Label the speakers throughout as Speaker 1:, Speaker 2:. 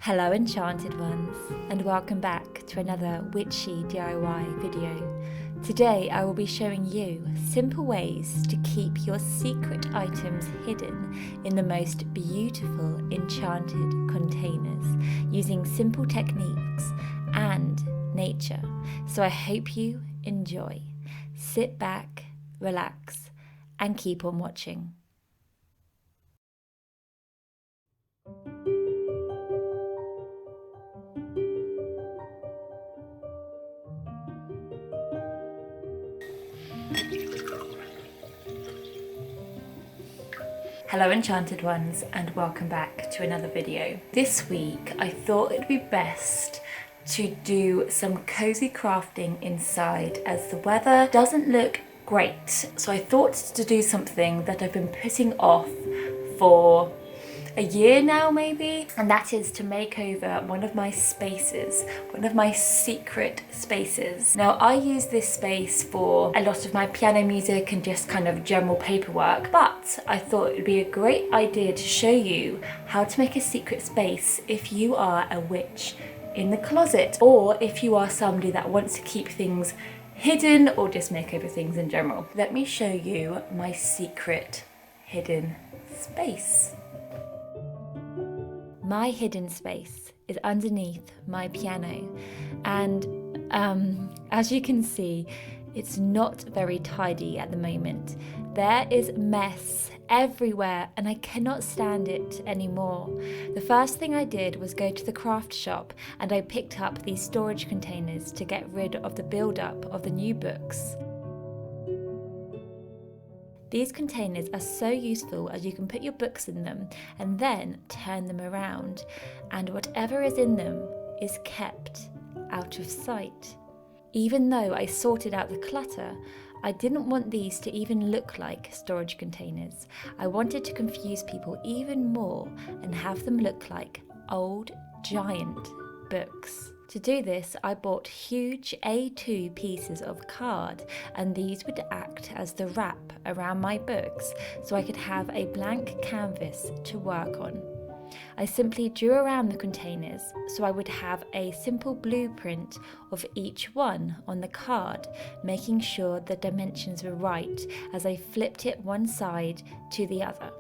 Speaker 1: Hello Enchanted ones, and welcome back to another witchy DIY video. Today I will be showing you simple ways to keep your secret items hidden in the most beautiful enchanted containers using simple techniques and nature. So I hope you enjoy. Sit back, relax, and keep on watching. Hello Enchanted ones, and welcome back to another video. This week I thought it'd be best to do some cozy crafting inside as the weather doesn't look great. So I thought to do something that I've been putting off for a year now maybe, and that is to make over one of my spaces, one of my secret spaces. Now I use this space for a lot of my piano music and just kind of general paperwork, but I thought it would be a great idea to show you how to make a secret space if you are a witch in the closet, or if you are somebody that wants to keep things hidden or just make over things in general. Let me show you my secret hidden space. My hidden space is underneath my piano, and as you can see, it's not very tidy at the moment. There is mess everywhere and I cannot stand it anymore. The first thing I did was go to the craft shop and I picked up these storage containers to get rid of the build-up of the new books. These containers are so useful as you can put your books in them and then turn them around, and whatever is in them is kept out of sight. Even though I sorted out the clutter, I didn't want these to even look like storage containers. I wanted to confuse people even more and have them look like old giant books. To do this, I bought huge A2 pieces of card, and these would act as the wrap around my books so I could have a blank canvas to work on. I simply drew around the containers so I would have a simple blueprint of each one on the card, making sure the dimensions were right as I flipped it one side to the other.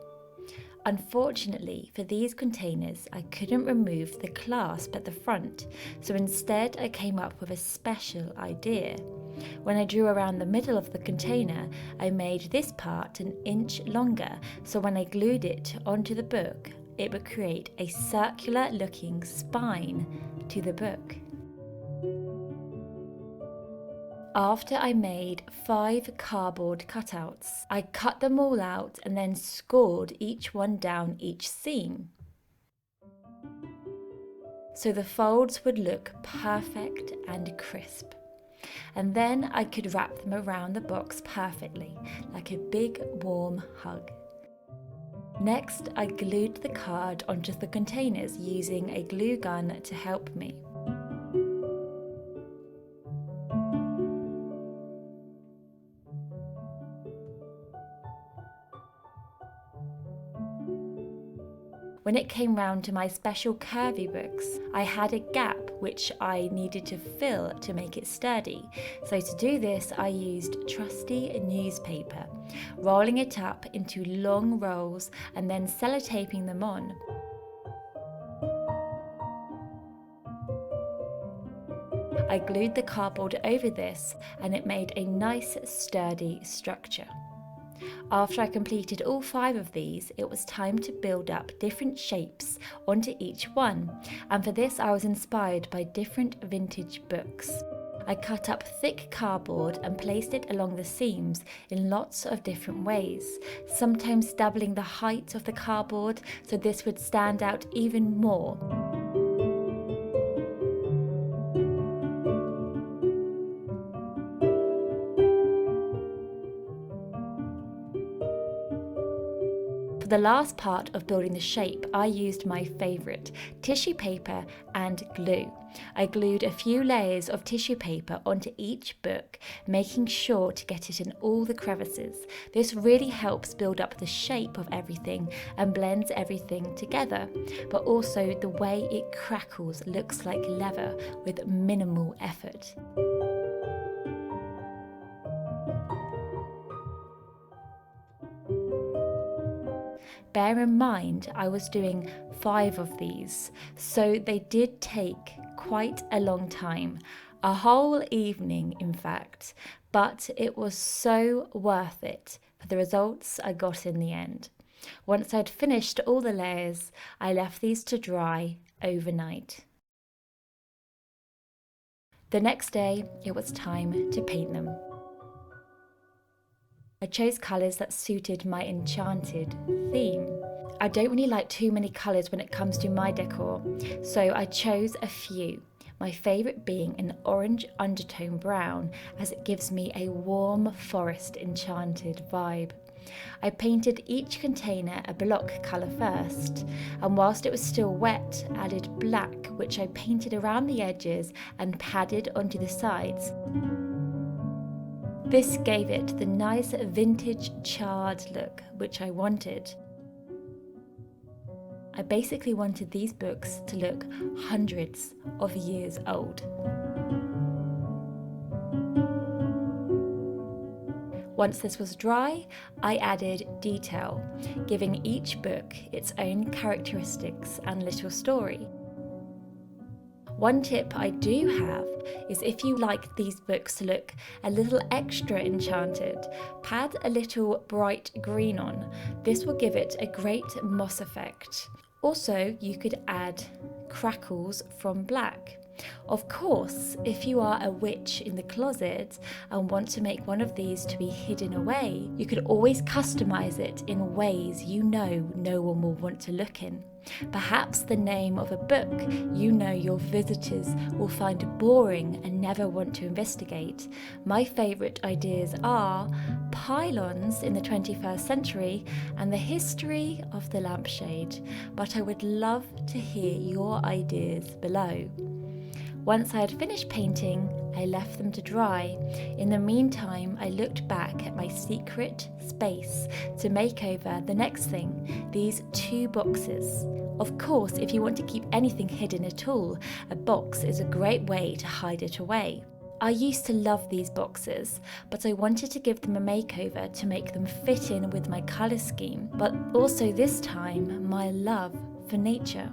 Speaker 1: Unfortunately for these containers, I couldn't remove the clasp at the front, so instead I came up with a special idea. When I drew around the middle of the container, I made this part an inch longer, so when I glued it onto the book, it would create a circular looking spine to the book. After I made 5 cardboard cutouts, I cut them all out and then scored each one down each seam, so the folds would look perfect and crisp. And then I could wrap them around the box perfectly, like a big warm hug. Next, I glued the card onto the containers using a glue gun to help me. When it came round to my special curvy books, I had a gap which I needed to fill to make it sturdy. So to do this, I used trusty newspaper, rolling it up into long rolls and then sellotaping them on. I glued the cardboard over this and it made a nice sturdy structure. After I completed all 5 of these, it was time to build up different shapes onto each one, and for this I was inspired by different vintage books. I cut up thick cardboard and placed it along the seams in lots of different ways, sometimes doubling the height of the cardboard so this would stand out even more. For the last part of building the shape, I used my favourite, tissue paper and glue. I glued a few layers of tissue paper onto each book, making sure to get it in all the crevices. This really helps build up the shape of everything and blends everything together, but also the way it crackles looks like leather with minimal effort. Bear in mind, I was doing 5 of these, so they did take quite a long time, a whole evening in fact, but it was so worth it for the results I got in the end. Once I'd finished all the layers, I left these to dry overnight. The next day, it was time to paint them. I chose colours that suited my Enchanted theme. I don't really like too many colours when it comes to my decor, so I chose a few, my favourite being an orange undertone brown, as it gives me a warm forest Enchanted vibe. I painted each container a block colour first, and whilst it was still wet, added black, which I painted around the edges and padded onto the sides. This gave it the nice vintage charred look which I wanted. I basically wanted these books to look hundreds of years old. Once this was dry, I added detail, giving each book its own characteristics and little story. One tip I do have is if you like these books to look a little extra enchanted, pad a little bright green on. This will give it a great moss effect. Also, you could add crackles from black. Of course, if you are a witch in the closet and want to make one of these to be hidden away, you could always customize it in ways you know no one will want to look in. Perhaps the name of a book you know your visitors will find boring and never want to investigate. My favourite ideas are pylons in the 21st century and the history of the lampshade, but I would love to hear your ideas below. Once I had finished painting, I left them to dry. In the meantime, I looked back at my secret space to make over the next thing, these 2 boxes. Of course, if you want to keep anything hidden at all, a box is a great way to hide it away. I used to love these boxes, but I wanted to give them a makeover to make them fit in with my colour scheme, but also this time my love for nature.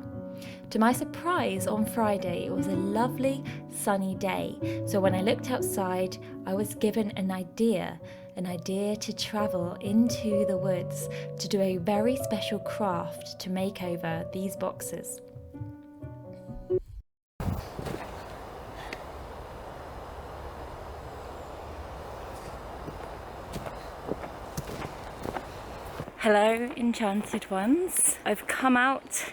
Speaker 1: To my surprise, on Friday, it was a lovely sunny day, so when I looked outside, I was given an idea to travel into the woods to do a very special craft to make over these boxes. Hello, enchanted ones. I've come out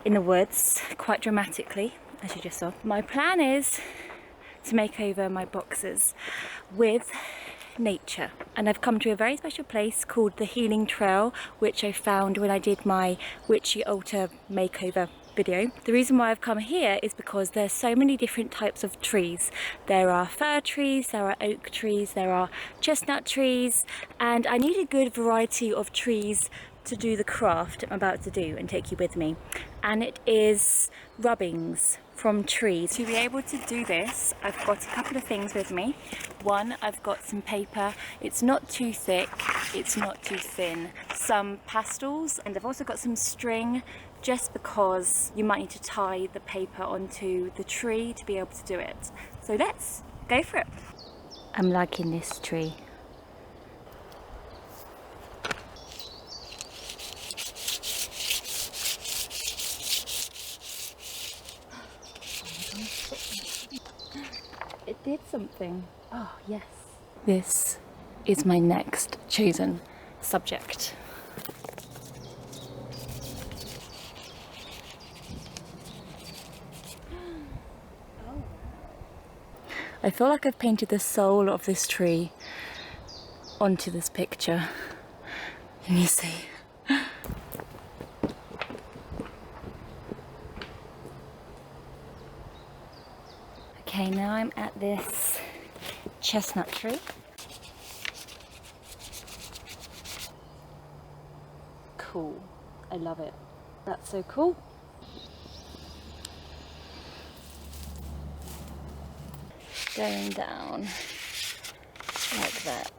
Speaker 1: in the woods quite dramatically, as you just saw. My plan is to make over my boxes with nature, and I've come to a very special place called the Healing Trail, which I found when I did my Witchy Altar makeover video. The reason why I've come here is because there's so many different types of trees. There are fir trees, there are oak trees, there are chestnut trees, and I need a good variety of trees to do the craft I'm about to do and take you with me. And it is rubbings from trees. To be able to do this, I've got a couple of things with me. One, I've got some paper. It's not too thick, it's not too thin. Some pastels, and I've also got some string, just because you might need to tie the paper onto the tree to be able to do it. So let's go for it. I'm liking this tree. It did something. Oh, yes. This is my next chosen subject. I feel like I've painted the soul of this tree onto this picture. Let me see.
Speaker 2: Okay, now I'm at this chestnut tree. Cool. I love it. That's so cool. Going down like that.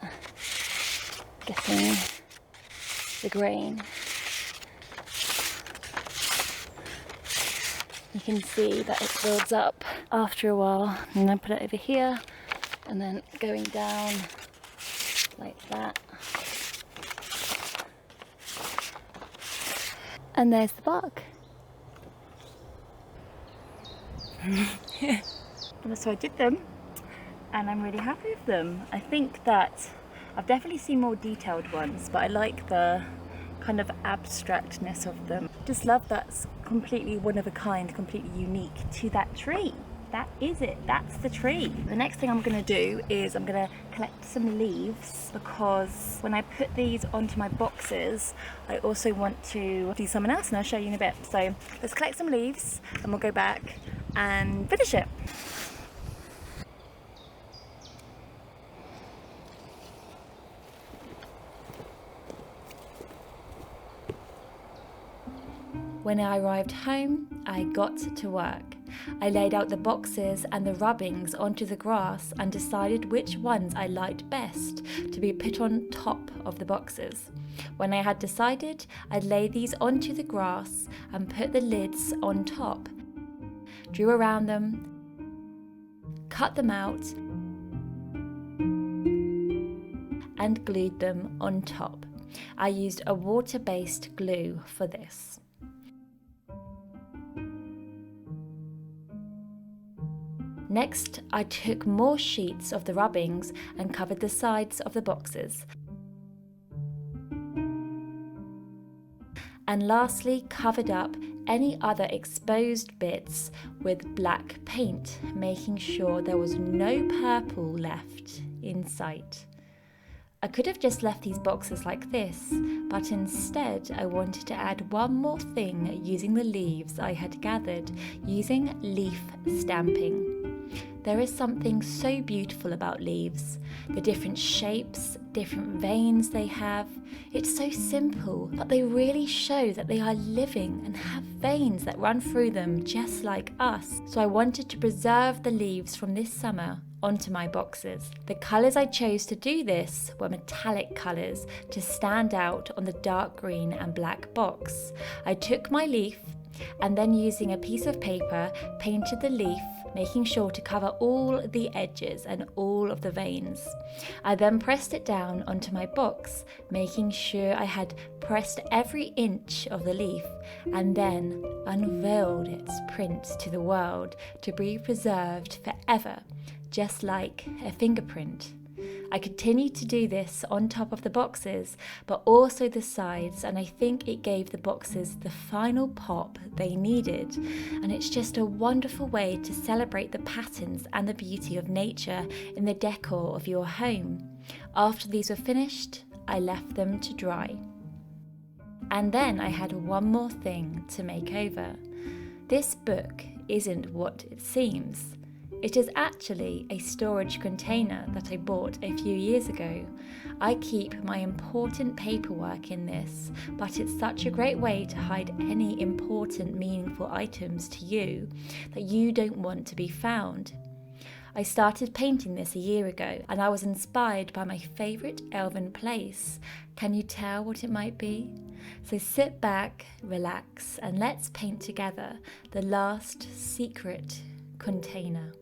Speaker 2: Getting the grain. You can see that it builds up after a while, and then put it over here, and then going down like that. And there's the bark. So I did them, and I'm really happy with them. I think that I've definitely seen more detailed ones, but I like the kind of abstractness of them. Just love that's completely one of a kind, completely unique to that tree. That is it, that's the tree. The next thing I'm gonna do is I'm gonna collect some leaves, because when I put these onto my boxes, I also want to do something else, and I'll show you in a bit. So let's collect some leaves and we'll go back and finish it.
Speaker 1: When I arrived home, I got to work. I laid out the boxes and the rubbings onto the grass and decided which ones I liked best to be put on top of the boxes. When I had decided, I'd lay these onto the grass and put the lids on top, drew around them, cut them out, and glued them on top. I used a water-based glue for this. Next, I took more sheets of the rubbings and covered the sides of the boxes. And lastly, covered up any other exposed bits with black paint, making sure there was no purple left in sight. I could have just left these boxes like this, but instead I wanted to add one more thing using the leaves I had gathered, using leaf stamping. There is something so beautiful about leaves, the different shapes, different veins they have. It's so simple, but they really show that they are living and have veins that run through them just like us. So I wanted to preserve the leaves from this summer onto my boxes. The colours I chose to do this were metallic colours to stand out on the dark green and black box. I took my leaf and then, using a piece of paper, painted the leaf, making sure to cover all the edges and all of the veins. I then pressed it down onto my box, making sure I had pressed every inch of the leaf, and then unveiled its print to the world to be preserved forever, just like a fingerprint. I continued to do this on top of the boxes, but also the sides, and I think it gave the boxes the final pop they needed. And it's just a wonderful way to celebrate the patterns and the beauty of nature in the decor of your home. After these were finished, I left them to dry. And then I had one more thing to make over. This book isn't what it seems. It is actually a storage container that I bought a few years ago. I keep my important paperwork in this, but it's such a great way to hide any important, meaningful items to you that you don't want to be found. I started painting this a year ago, and I was inspired by my favourite elven place. Can you tell what it might be? So sit back, relax, and let's paint together the last secret container.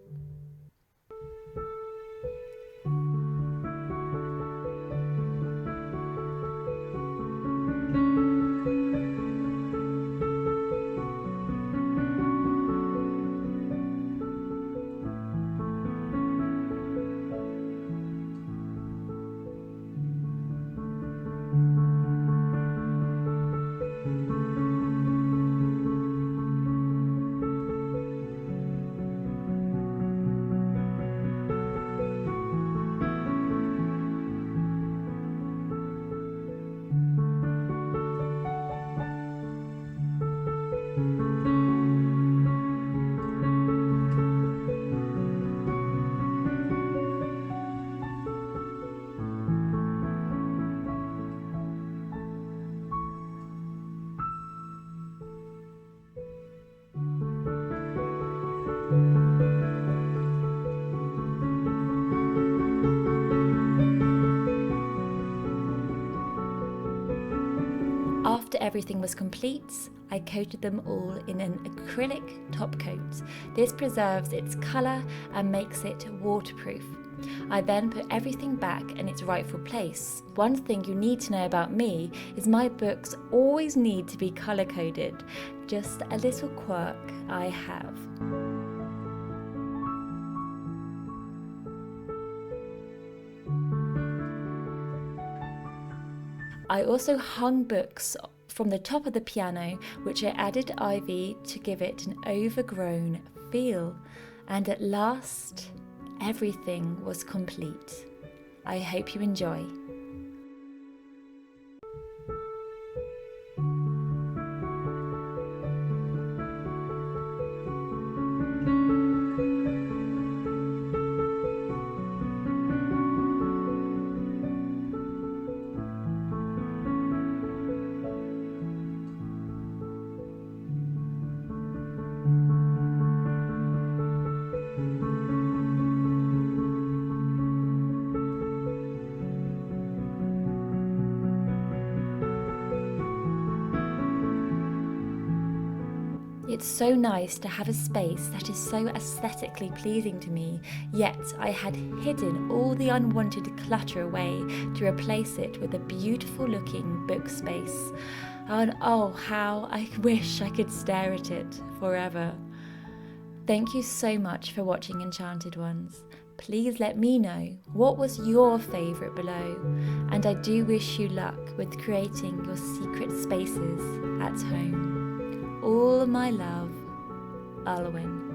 Speaker 1: everything was complete, I coated them all in an acrylic top coat. This preserves its colour and makes it waterproof. I then put everything back in its rightful place. One thing you need to know about me is my books always need to be colour coded. Just a little quirk I have. I also hung books from the top of the piano, which I added ivy to give it an overgrown feel. And at last, everything was complete. I hope you enjoy. It's so nice to have a space that is so aesthetically pleasing to me, yet I had hidden all the unwanted clutter away to replace it with a beautiful looking book space. And oh, how I wish I could stare at it forever. Thank you so much for watching Enchanted Ones. Please let me know what was your favourite below, and I do wish you luck with creating your secret spaces at home. All my love, Alwyn.